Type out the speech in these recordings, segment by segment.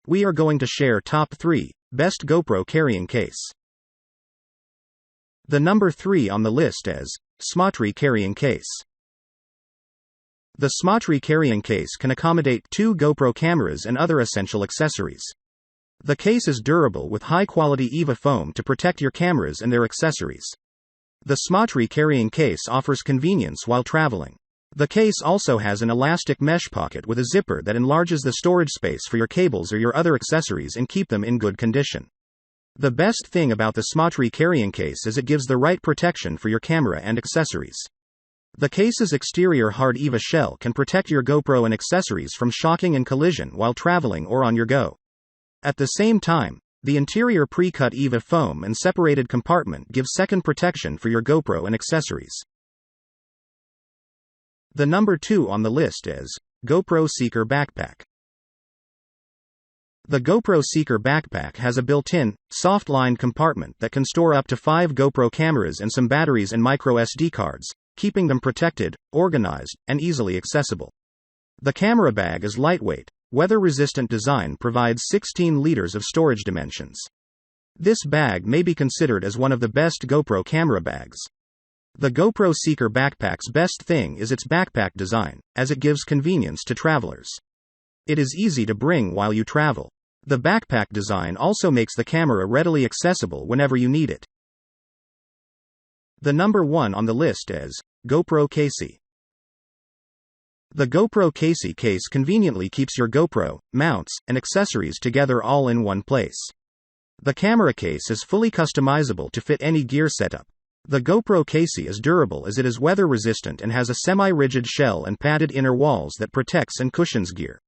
We are going to share top 3 best GoPro carrying case. The number 3 on the list is Smatry carrying case. The Smatry carrying case can accommodate 2 GoPro cameras and other essential accessories. The case is durable with high-quality EVA foam to protect your cameras and their accessories. The Smatry carrying case offers convenience while traveling. The case also has an elastic mesh pocket with a zipper that enlarges the storage space for your cables or your other accessories and keep them in good condition. The best thing about the Smatry carrying case is it gives the right protection for your camera and accessories. The case's exterior hard EVA shell can protect your GoPro and accessories from shocking and collision while traveling or on your go. At the same time, the interior pre-cut EVA foam and separated compartment give second protection for your GoPro and accessories. The number 2 on the list is GoPro Seeker Backpack. The GoPro Seeker Backpack has a built-in, soft-lined compartment that can store up to 5 GoPro cameras and some batteries and micro SD cards, keeping them protected, organized, and easily accessible. The camera bag is lightweight. Weather-resistant design provides 16 liters of storage dimensions. This bag may be considered as one of the best GoPro camera bags. The GoPro Seeker Backpack's best thing is its backpack design, as it gives convenience to travelers. It is easy to bring while you travel. The backpack design also makes the camera readily accessible whenever you need it. The number 1 on the list is GoPro Casey. The GoPro Casey case conveniently keeps your GoPro, mounts, and accessories together all in one place. The camera case is fully customizable to fit any gear setup. The GoPro Casey is durable as it is weather-resistant and has a semi-rigid shell and padded inner walls that protects and cushions gear.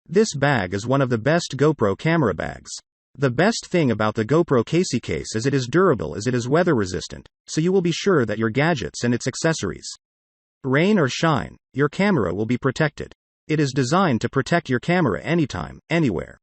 This bag is one of the best GoPro camera bags. The best thing about the GoPro Casey case is it is durable as it is weather-resistant, so you will be sure that your gadgets and its accessories, rain or shine, your camera will be protected. It is designed to protect your camera anytime, anywhere.